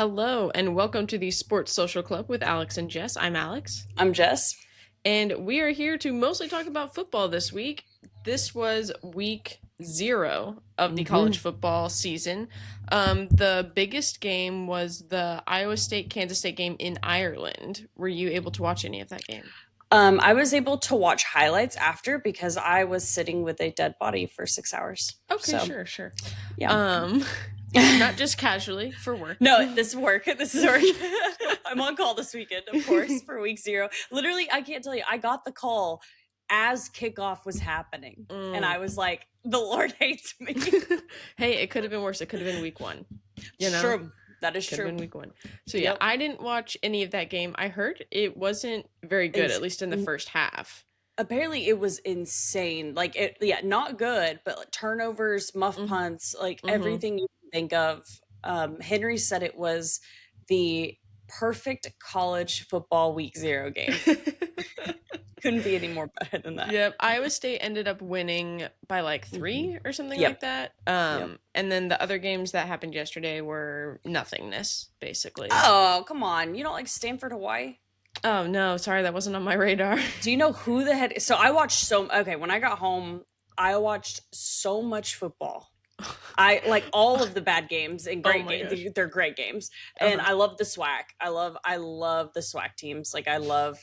Hello, and welcome to the Sports Social Club with Alex and Jess. I'm Alex, I'm Jess. and we are here to mostly talk about football this week. This was week 0 of the college hmm football season. The biggest game was the Iowa State Kansas State game in Ireland. Were you able to watch any of that game? I was able to watch highlights after because I was sitting with a dead body for 6 hours. Okay, So, sure, sure. yeah. Um, not just casually for work. No, this is work. This is work. I'm on call this weekend, of course, for week 0. Literally, I can't tell you, I got the call as kickoff was happening. And I was like, the Lord hates me. Hey, it could have been worse. It could have been week 1. You know? True. That is Could true. have been week 1. So yeah, Yep. I didn't watch any of that game. I heard it wasn't very good, It's- at least in the first half. Apparently it was insane. Like not good, but like turnovers, muff Mhm. punts, like Mhm. everything you can think of. Henry said it was the perfect college football week 0 game. Couldn't be any more better than that. Yep, Iowa State ended up winning by like 3 or something Yep. like that. Yep. And then the other games that happened yesterday were nothingness, basically. Oh, come on. You don't like Stanford, Hawaii? Oh no, sorry, that wasn't on my radar. Do you know who the head? So I watched when I got home, I watched so much football. I like all of the bad games and great my games. gosh. They're great games, and Uh-huh. I love the SWAC. I love the SWAC teams. Like I love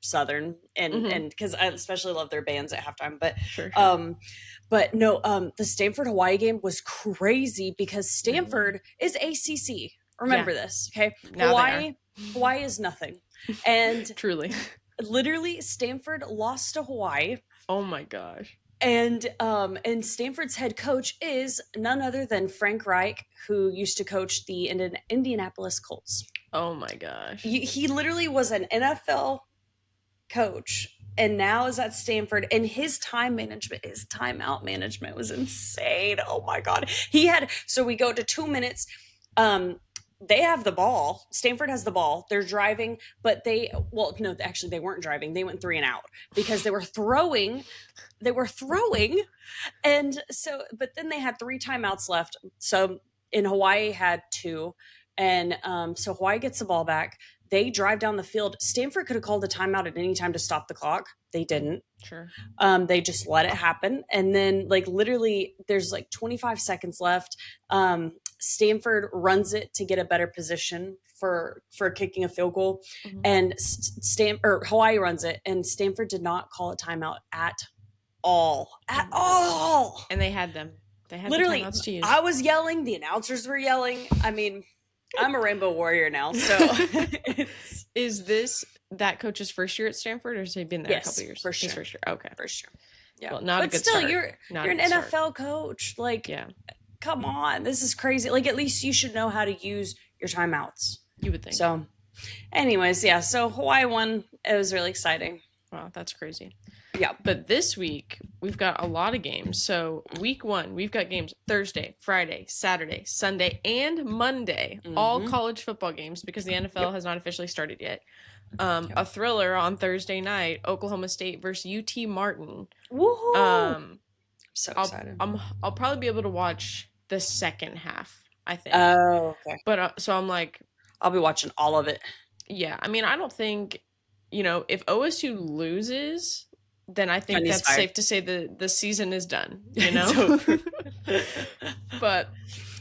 Southern and because I especially love their bands at halftime. But Sure. but no, the Stanford Hawaii game was crazy because Stanford is ACC. Remember this, okay? Now Hawaii is nothing, and Truly. literally Stanford lost to Hawaii. Oh my gosh. And Stanford's head coach is none other than Frank Reich, who used to coach the Indianapolis Colts. Oh my gosh. He literally was an NFL coach and now is at Stanford, and his timeout management was insane. Oh my God. So we go to 2 minutes. They have the ball. Stanford has the ball. They're driving, but no, actually they weren't driving. They went 3 and out because they were throwing. And so, but then they had 3 timeouts left. So in Hawaii had 2. And so Hawaii gets the ball back. They drive down the field. Stanford could have called a timeout at any time to stop the clock. They didn't. Sure. They just let it happen. And then like literally there's like 25 seconds left. Stanford runs it to get a better position for kicking a field goal. And Hawaii runs it, and Stanford did not call a timeout at all. And they had them. They had Literally, the timeouts to use. I was yelling. The announcers were yelling. I mean, I'm a Rainbow Warrior now, so Is this that coach's first year at Stanford, or has he been there a couple years? First year. His first year. Okay. First year. Yeah. Well, not a but good still, start. you're an NFL coach. Like, yeah. Come on, this is crazy. Like, at least you should know how to use your timeouts. You would think. So, anyways, yeah. So Hawaii won. It was really exciting. Wow, that's crazy. Yeah. But this week we've got a lot of games. So week 1, we've got games Thursday, Friday, Saturday, Sunday, and Monday. All college football games because the NFL has not officially started yet. A thriller on Thursday night: Oklahoma State versus UT Martin. Woohoo! So excited. I'll probably be able to watch the second half, I think. Oh, okay. But so I'm like, I'll be watching all of it. Yeah, I mean, I don't think, if OSU loses, then I think that's safe to say the season is done, It's over. But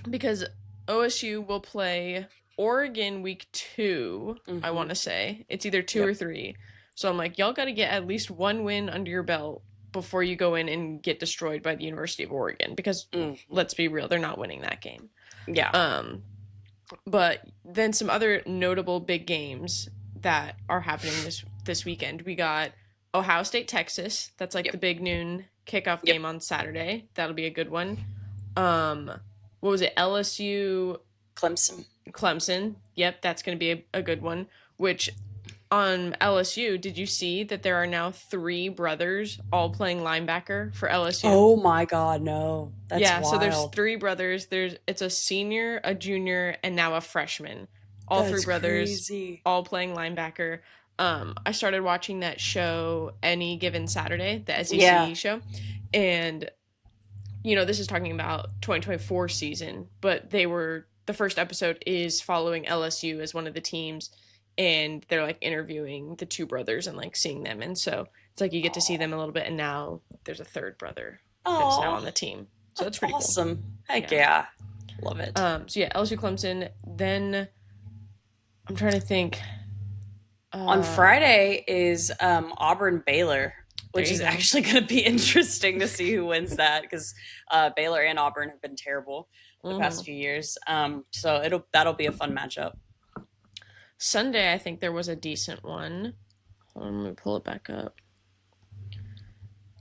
because OSU will play Oregon week 2, I want to say. It's either 2 or 3. So I'm like, y'all got to get at least 1 win under your belt before you go in and get destroyed by the University of Oregon, because let's be real, they're not winning that game. Yeah. But then some other notable big games that are happening this weekend. We got Ohio State, Texas. That's like the big noon kickoff game on Saturday. That'll be a good one. What was it? LSU, Clemson. Yep, that's going to be a good one. Which on LSU, did you see that there are now 3 brothers all playing linebacker for LSU? Oh my God, no. That's wild. So there's 3 brothers. It's a senior, a junior, and now a freshman. All That's 3 brothers, crazy. all playing linebacker. I started watching that show, Any Given Saturday, the SEC show. And, this is talking about 2024 season, but they were the first episode is following LSU as one of the teams, and they're like interviewing the two brothers and like seeing them, and so it's like you get to see them a little bit, and now there's a third brother that's now Oh, on the team, so that's that's pretty cool. awesome. Heck Yeah. yeah. Love it. So yeah, LSU Clemson. Then I'm trying to think. On Friday is Auburn Baylor, which is go. actually going to be interesting to see who wins that, because Baylor and Auburn have been terrible the past few years. So that'll be a fun matchup. Sunday, I think there was a decent one. Hold on, let me pull it back up.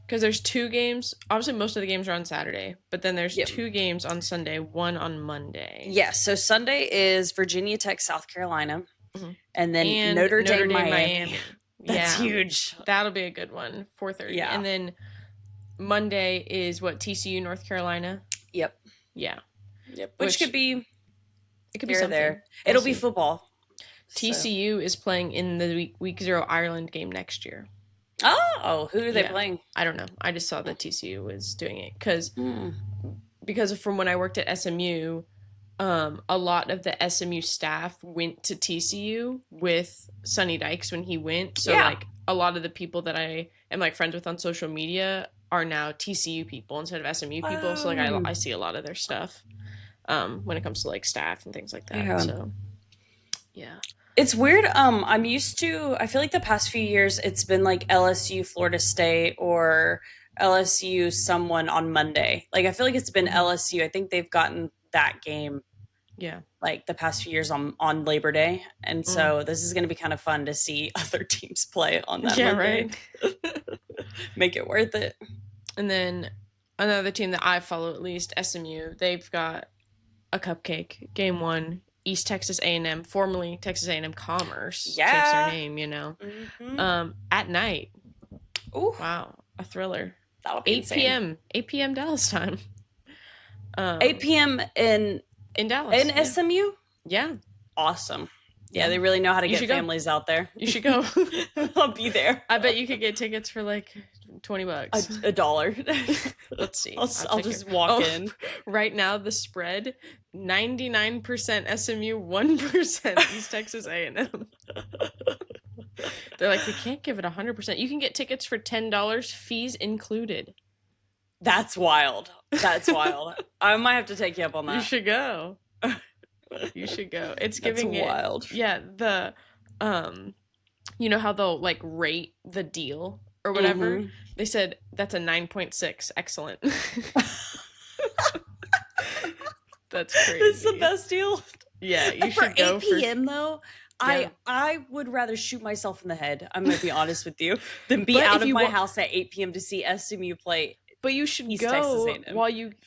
Because there's two games. Obviously, most of the games are on Saturday, but then there's two games on Sunday, one on Monday. Yes. So Sunday is Virginia Tech, South Carolina, and then Notre Dame, Miami. That's huge. That'll be a good one. 4:30. Yeah. And then Monday is what, TCU, North Carolina. Yep. Yeah. Yep. Which could be. It could be something. There. It'll be football. TCU is playing in the week 0 Ireland game next year. Oh, who are they playing? I don't know. I just saw that TCU was doing it because from when I worked at SMU, a lot of the SMU staff went to TCU with Sonny Dykes when he went. So like a lot of the people that I am like friends with on social media are now TCU people instead of SMU people. So like I see a lot of their stuff when it comes to like staff and things like that. Yeah. So yeah. It's weird. I feel like the past few years it's been like LSU, Florida State, or LSU someone on Monday. Like I feel like it's been LSU. I think they've gotten that game. Yeah. Like the past few years on Labor Day. And so this is going to be kind of fun to see other teams play on that Monday. Right. Make it worth it. And then another team that I follow, at least, SMU, they've got a cupcake. Game 1. East Texas A&M, formerly Texas A&M Commerce, takes their name, you know. At night. Ooh. Wow, a thriller. That'll be 8 p.m. 8 p.m. Dallas time. 8 p.m. in Dallas. In SMU? Yeah. Awesome. Yeah, they really know how to get families out there. You should go. I'll be there. I bet you could get tickets for like $20. $1. Let's see. I'll just walk in. Right now, the spread, 99% SMU, 1% East Texas A&M. They're like, we can't give it 100%. You can get tickets for $10, fees included. That's wild. That's wild. I might have to take you up on that. You should go. You should go. It's giving That's wild. Yeah, the you know how they'll like rate the deal or whatever? They said that's a 9.6. Excellent. That's crazy. It's the best deal. Yeah, you should go for 8 p.m. though. Yeah. I would rather shoot myself in the head, I'm going to be honest with you, than be out of my house at 8 p.m. to see SMU play. But you should go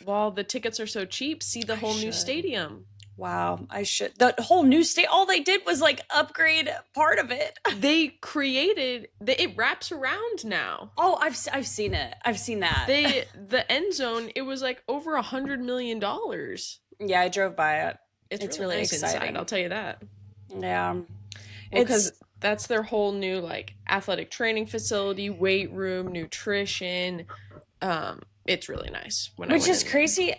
while the tickets are so cheap, see the whole new stadium. Wow, I should. The whole new all they did was like upgrade part of it. They created it wraps around now. Oh, I've seen it. I've seen that. The end zone, it was like over $100 million. Yeah, I drove by it. It's really nice exciting inside, I'll tell you that. Yeah. Because that's their whole new like athletic training facility, weight room, nutrition. It's really nice. Which is crazy.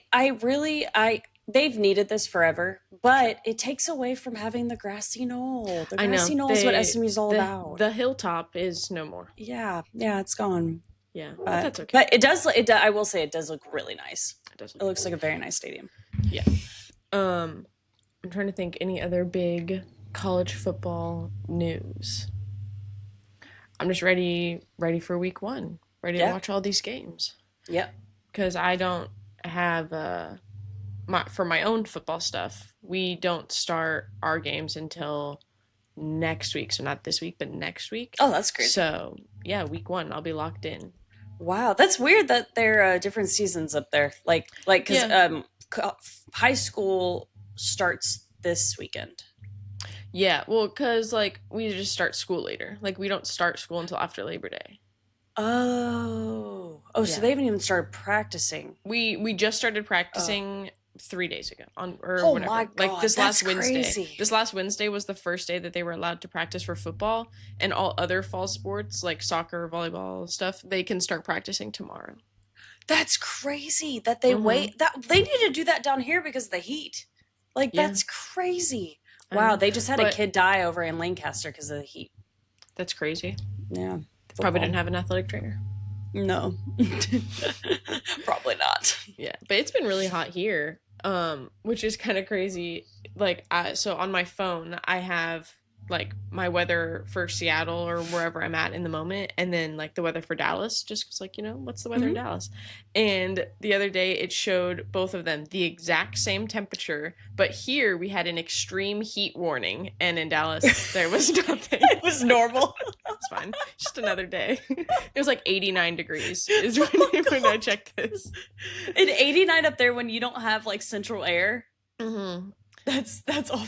They've needed this forever, but it takes away from having the grassy knoll. The grassy knoll is what SMU's all about. The hilltop is no more. Yeah, it's gone. Yeah, but that's okay. But it does. I will say it does look really nice. It looks like a very nice stadium. Yeah. I'm trying to think any other big college football news. I'm just ready for week 1. Ready to watch all these games. Yep. Because I don't have for my own football stuff, we don't start our games until next week. So not this week, but next week. Oh, that's great. So yeah, week 1, I'll be locked in. Wow, that's weird that there are different seasons up there. Like because high school starts this weekend. Yeah, well, because like we just start school later. Like we don't start school until after Labor Day. Oh, so they haven't even started practicing. We just started practicing 3 days ago whatever. My God, like this last Wednesday. Crazy. This last Wednesday was the first day that they were allowed to practice for football, and all other fall sports like soccer, volleyball stuff, they can start practicing tomorrow. That's crazy that they wait. That they need to do that down here because of the heat. Like, Yeah, that's crazy. I Wow, know. they just had a But kid die over in Lancaster because of the heat. that's crazy. Yeah, Probably didn't football. have an athletic trainer. No. Probably not. Yeah, but it's been really hot here, which is kind of crazy. Like, so on my phone, I have like my weather for Seattle or wherever I'm at in the moment, and then like the weather for Dallas, just 'cause, like, what's the weather in Mhm. Dallas? And the other day it showed both of them the exact same temperature, but here we had an extreme heat warning, and in Dallas there was nothing. It was normal. It's fine. Just another day. It was like 89 degrees is Oh my when I God. checked this. And 89 up there when you don't have like central air. Mm-hmm. That's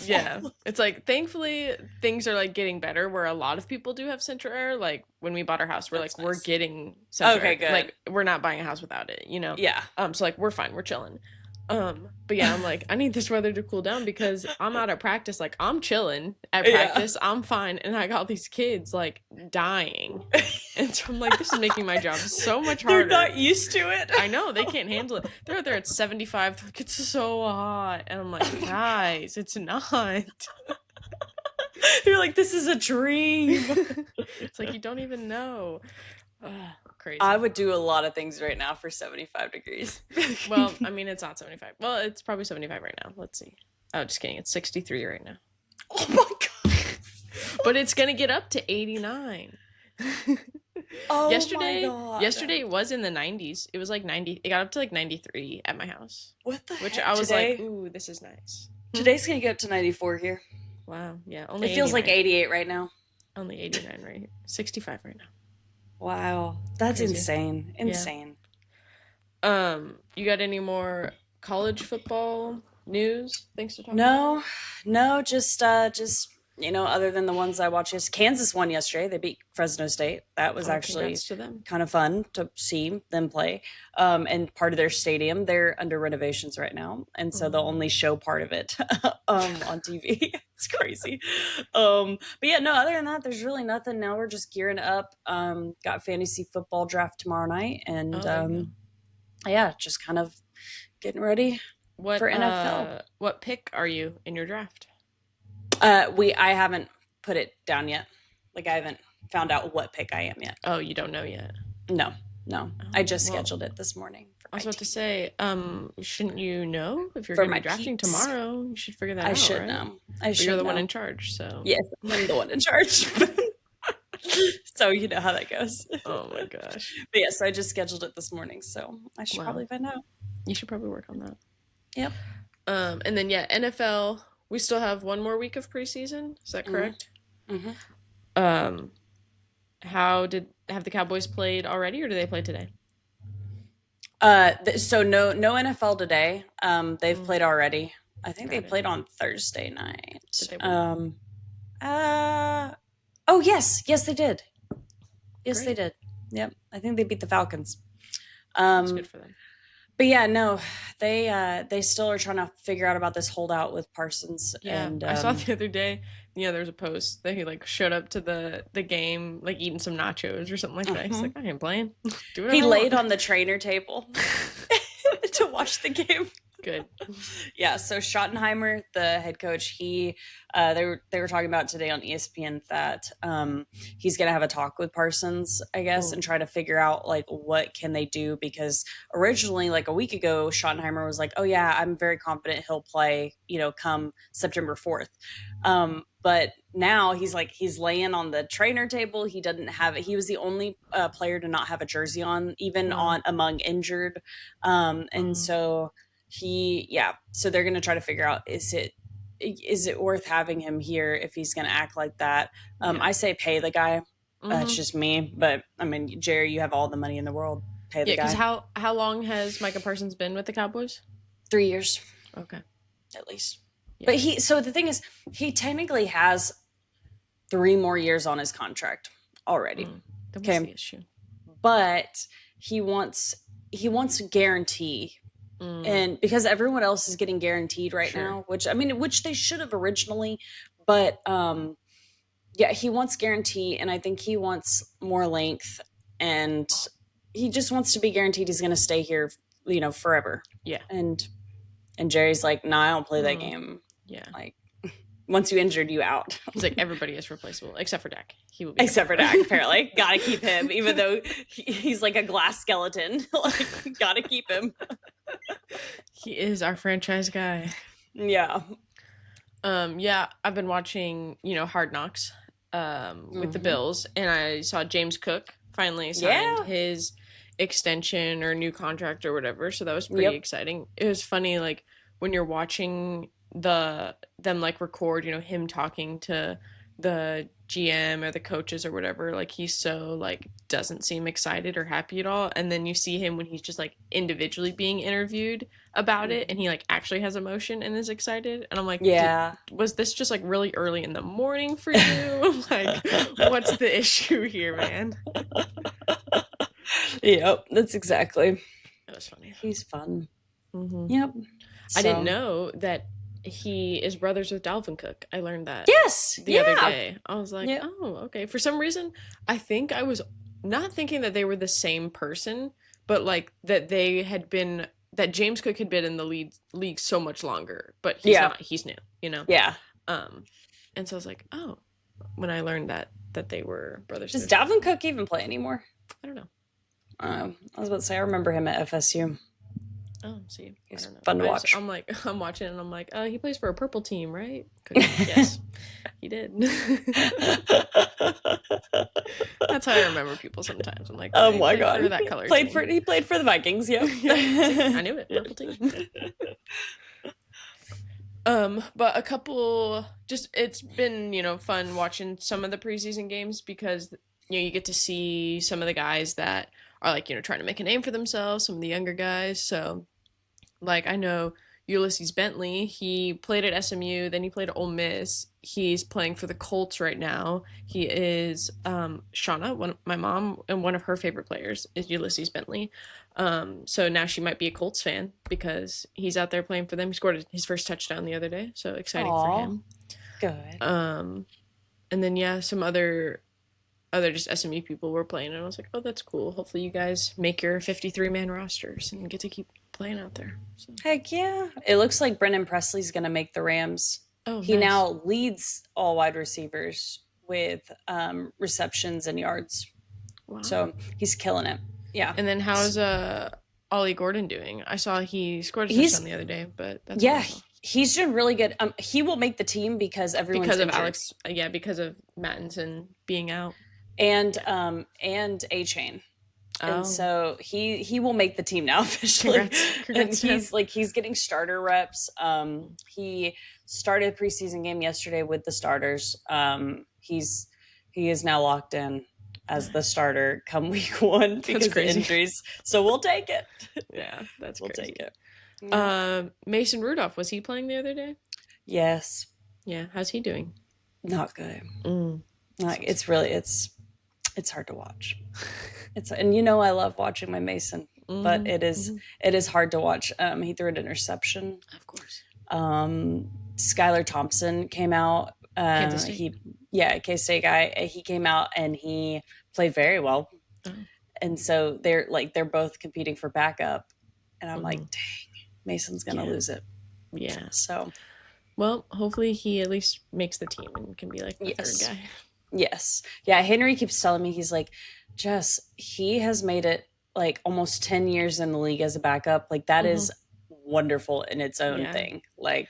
Yeah. awful. It's like, thankfully things are like getting better where a lot of people do have central air. Like when we bought our house, we're That's like, we're nice. getting central Okay, air. good. Like we're not buying a house without it, Yeah. So like we're fine, we're chilling. But yeah, I'm like, I need this weather to cool down because I'm out at practice. Like I'm chilling at Yeah. practice, I'm fine, and I got these kids like dying. And so I'm like, this is making my job so much They're harder. not used to it. I know, they can't handle it. They're out there at 75. They're like, it's so hot. And I'm like, guys, it's not. You're like, this is a dream. It's like, you don't even know. Ugh, crazy. I would do a lot of things right now for 75 degrees. Well, I mean, it's not 75. Well, it's probably 75 right now. Let's see. Oh, just kidding. It's 63 right now. Oh my God. But it's going to get up to 89. Oh yesterday, my God. Yesterday it was in the 90s. It was like 90. It got up to like 93 at my house. What the Which heck? I was Today, like, ooh, this is nice. today's going to get up to 94 here. Wow. Yeah. Only It feels like 89. 88 right now. Only 89 right here. 65 right now. Wow. That's Crazy. insane. Insane. You got any more college football news things to talk about? No, just other than the ones I watched, Kansas won yesterday. They beat Fresno State. That was actually Congrats to them. kind of fun to see them play. And part of their stadium, they're under renovations right now, and so they'll only show part of it on TV. It's crazy. But yeah, no. Other than that, there's really nothing. Now we're just gearing up. Got fantasy football draft tomorrow night, and yeah, just kind of getting ready What for NFL. What pick are you in your draft? I haven't put it down yet. Like I haven't found out what pick I am yet. Oh, you don't know yet. No. I just well, scheduled it this morning. I was about to say, shouldn't you know if you're For going to my be drafting peeps. tomorrow? You should figure that out. I should right? know. But you're the one in charge, so Yes, I'm the one in charge. So you know how that goes. Oh my gosh. But yeah, so I just scheduled it this morning, so I should probably find out. You should probably work on that. Yep. And then yeah, NFL. We still have one more week of preseason. Is that correct? Mm-hmm. Have the Cowboys played already, or do they play today? So no NFL today. They've played already. I think they played on Thursday night. Did they win? Oh yes, they did. Yes, Great. they did. Yep, I think they beat the Falcons. That's good for them. But yeah, no, they still are trying to figure out about this holdout with Parsons. Yeah, and I saw the other day. There was a post that he like showed up to the game like eating some nachos or something like that. He's like, I ain't playing. Do whatever he I laid want. on the trainer table to watch the game. Good. Yeah, so Schottenheimer, the head coach, they were talking about today on ESPN that he's going to have a talk with Parsons, I guess, and try to figure out like what can they do, because originally like a week ago Schottenheimer was like, "Oh yeah, I'm very confident he'll play, come September 4th." But now he's laying on the trainer table. He doesn't have it. He was the only player to not have a jersey on, even on among injured. And so so they're going to try to figure out, is it worth having him here if he's going to act like that? I say pay the guy. It's just me, but I mean, Jerry, you have all the money in the world. Pay the guy. Yeah, because how long has Micah Parsons been with the Cowboys? 3 years. Okay. At least. Yeah. But so the thing is, he technically has 3 more years on his contract already. That was the issue. But he wants guarantee. And because everyone else is getting guaranteed right now, which they should have originally, but yeah, he wants guarantee, and I think he wants more length, and he just wants to be guaranteed he's going to stay here, forever. Yeah. And And Jerry's like, "Nah, I don't play that Mm. game. Yeah. Like, once you injured, you out." He's like, everybody is replaceable except for Dak. He will be Except for forever. Dak, apparently. Gotta keep him, even though he's like a glass skeleton. Like, gotta keep him. He is our franchise guy. Yeah. Yeah, I've been watching, Hard Knocks with the Bills, and I saw James Cook finally signed his extension or new contract or whatever, so that was pretty exciting. It was funny, like, when you're watching them like record, him talking to the GM or the coaches or whatever, like he's so like doesn't seem excited or happy at all, and then you see him when he's just like individually being interviewed about it, and he like actually has emotion and is excited, and I'm like, was this just like really early in the morning for you? Like, what's the issue here, man? Yep, that's exactly. That was funny. He's fun. Mm-hmm. Yep. So. I didn't know that he is brothers with Dalvin Cook. I learned that the other day. I was like, oh, okay. For some reason, I think I was not thinking that they were the same person, but like that they had been, that James Cook had been in the league so much longer, but he's not. He's new, Yeah. And so I was like, oh, when I learned that they were brothers. Does Dalvin Cook even play anymore? I don't know. I was about to say, I remember him at FSU. Oh, see, he's fun to watch. I'm watching and I'm like, he plays for a purple team, right? Yes, he did. That's how I remember people sometimes. I'm like, oh my god, for that color he played for the Vikings. Yeah, I knew it. Purple team. But a couple, it's been fun watching some of the preseason games because you get to see some of the guys that are like trying to make a name for themselves, some of the younger guys. So like I know Ulysses Bentley, he played at SMU, then he played at Ole Miss. He's playing for the Colts right now. He is Shauna, my mom, and one of her favorite players is Ulysses Bentley. So now she might be a Colts fan because he's out there playing for them. He scored his first touchdown the other day, so exciting for him. Good. And then some other just SMU people were playing, and I was like, oh, that's cool. Hopefully you guys make your 53-man rosters and get to keep playing out there. So. Heck yeah. It looks like Brendan Presley's going to make the Rams. Oh, he now leads all wide receivers with receptions and yards. Wow. So he's killing it. Yeah. And then how's Ollie Gordon doing? I saw he scored a touchdown the other day, but that's he's doing really good. He will make the team because everyone's because of injured. Alex. Yeah, because of Mattinson being out. And A-Chain. And so he will make the team now officially. Congrats. And he's getting starter reps. He started a preseason game yesterday with the starters. He is now locked in as the starter come week 1 because of injuries. So we'll take it. Yeah, we'll take it. Yeah. Mason Rudolph, was he playing the other day? Yes. Yeah. How's he doing? Not good. It's hard to watch. And I love watching my Mason, but it is hard to watch. He threw an interception. Of course. Skylar Thompson came out. Kansas State. K-State guy. He came out and he played very well. Oh. And so they're both competing for backup. And I'm like, dang, Mason's gonna lose it. Yeah. So, well, hopefully he at least makes the team and can be like the third guy. Yes. Yeah. Henry keeps telling me, he's like, Jess, he has made it like almost 10 years in the league as a backup. Like that is wonderful in its own thing. Like,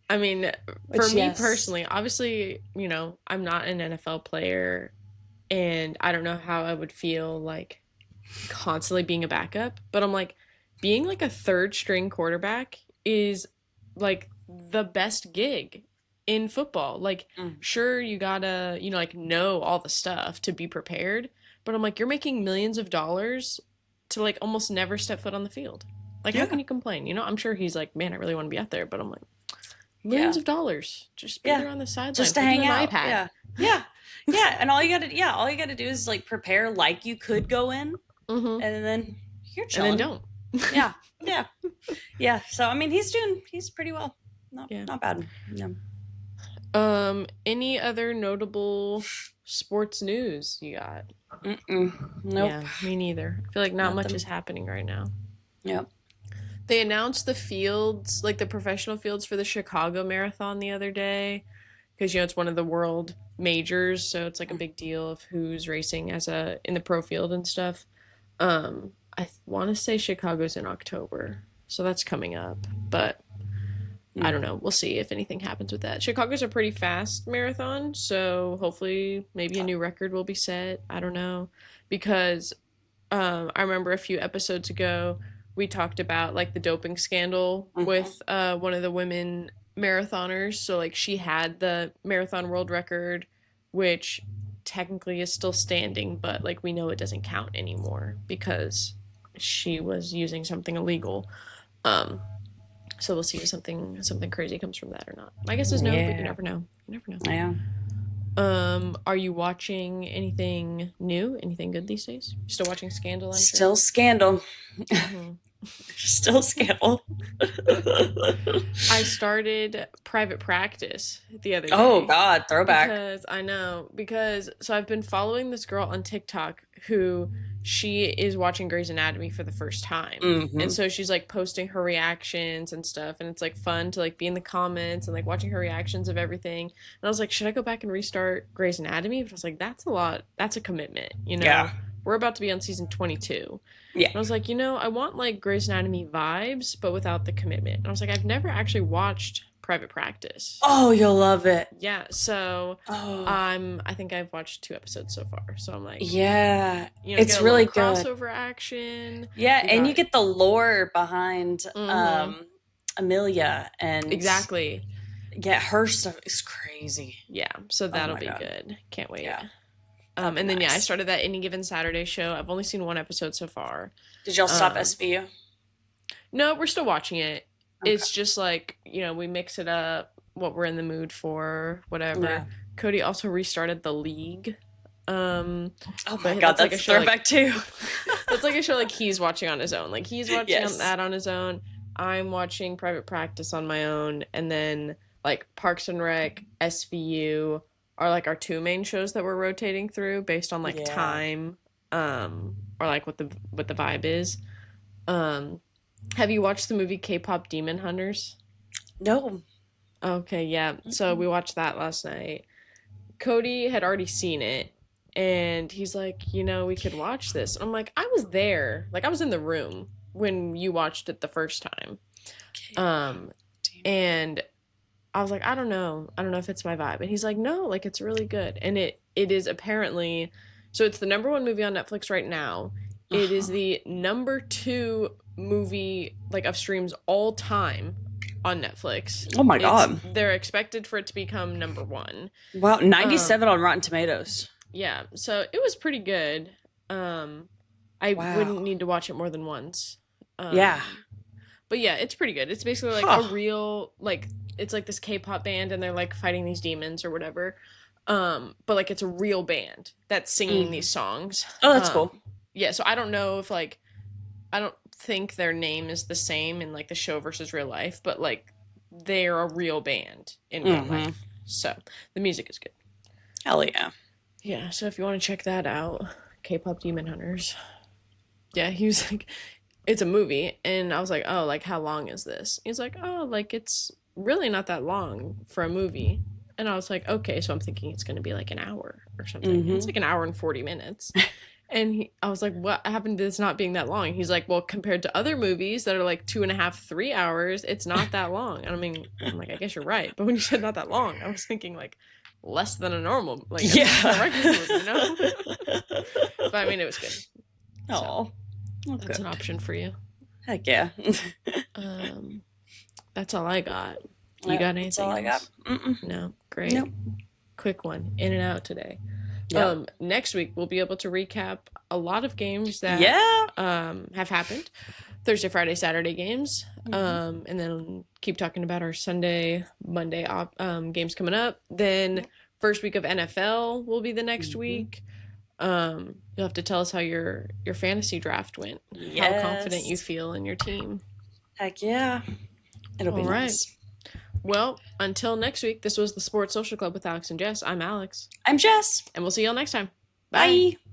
I mean, for me personally, obviously, I'm not an NFL player and I don't know how I would feel like constantly being a backup, but I'm like, being like a third string quarterback is like the best gig in football. Like, sure, you gotta, know all the stuff to be prepared, but I'm like, you're making millions of dollars to like almost never step foot on the field. Like, how can you complain? I'm sure he's like, man, I really want to be out there, but I'm like, millions of dollars, just be there on the sideline, just to hang out. iPad. Yeah. And all you gotta do is like prepare like you could go in, and then you're chilling. And then don't. Yeah. So I mean, he's pretty well. Not bad. No. Any other notable sports news you got? Nope. Yeah, me neither. I feel like not much is happening right now. Yep. They announced the fields, like the professional fields for the Chicago Marathon the other day, because it's one of the world majors, so it's like a big deal of who's racing as a in the pro field and stuff. I want to say Chicago's in October, so that's coming up, but I don't know. We'll see if anything happens with that. Chicago's a pretty fast marathon, so hopefully maybe a new record will be set. I don't know, because I remember a few episodes ago we talked about like the doping scandal with one of the women marathoners. So like she had the marathon world record, which technically is still standing, but like we know it doesn't count anymore because she was using something illegal. Um, so we'll see if something crazy comes from that or not. My guess is no, but you never know. You never know. Yeah. Are you watching anything new? Anything good these days? Still watching Scandal? I'm Still sure? Scandal. Mhm. Still Scandal. I started Private Practice the other day. Oh God, throwback. Because so I've been following this girl on TikTok who she is watching Grey's Anatomy for the first time. And so she's like posting her reactions and stuff, and it's like fun to like be in the comments and like watching her reactions of everything. And I was like, should I go back and restart Grey's Anatomy? But I was like, that's a lot. That's a commitment, Yeah. We're about to be on season 22. Yeah. And I was like, I want like Grey's Anatomy vibes, but without the commitment. And I was like, I've never actually watched Private Practice. Oh, you'll love it. Yeah, so I think I've watched 2 episodes so far. So I'm like, yeah, it's really good. Crossover action. Yeah, and you get the lore behind Amelia and exactly. Yeah, her stuff is crazy. Yeah, so that'll be good. Can't wait. Yeah. And then I started that Any Given Saturday show. I've only seen 1 episode so far. Did y'all stop SVU? No, we're still watching it. Okay. It's just like, we mix it up, what we're in the mood for, whatever. Yeah. Cody also restarted The League. Oh my God, that's like a throwback too. It's like a show like he's watching on his own. Like he's watching that on his own. I'm watching Private Practice on my own. And then like Parks and Rec, SVU are like our 2 main shows that we're rotating through based on like time, or like what the vibe is. Have you watched the movie K-pop Demon Hunters? No. Okay, yeah. So we watched that last night. Cody had already seen it, and he's like, we could watch this. And I'm like, I was there. Like, I was in the room when you watched it the first time. And I was like, I don't know if it's my vibe. And he's like, no, like, it's really good. And it is apparently, so it's the #1 movie on Netflix right now. It is the #2 movie like of streams all time on Netflix. Oh my God. They're expected for it to become #1. Wow, 97 on Rotten Tomatoes. Yeah, so it was pretty good. I wouldn't need to watch it more than once. Yeah. But yeah, it's pretty good. It's basically like a real, like, it's like this K-pop band and they're like fighting these demons or whatever. But like it's a real band that's singing these songs. Oh, that's cool. Yeah, so I don't know if like, I don't think their name is the same in like the show versus real life, but like they're a real band in real life. So the music is good. Hell yeah. Yeah, so if you want to check that out, K-pop Demon Hunters. Yeah, he was like, it's a movie. And I was like, oh, like how long is this? He's like, oh, like it's really not that long for a movie. And I was like, okay, so I'm thinking it's going to be like an hour or something. It's like an hour and 40 minutes. And I was like, what happened to this not being that long? He's like, well, compared to other movies that are like 2.5, 3 hours, it's not that long. And I mean, I'm like, I guess you're right. But when you said not that long, I was thinking like less than a normal, like a regular movie, But I mean, it was good. Oh, so, that's an option for you. Heck yeah. That's all I got. You got anything? That's all I got. No, great. Nope. Quick one. In and out today. Yep. Next week we'll be able to recap a lot of games that have happened. Thursday, Friday, Saturday games. And then keep talking about our Sunday, Monday games coming up. Then first week of NFL will be the next week. You'll have to tell us how your fantasy draft went. How confident you feel in your team. Heck yeah. It'll be nice. Well, until next week, this was the Sports Social Club with Alex and Jess. I'm Alex. I'm Jess. And we'll see y'all next time. Bye. Bye.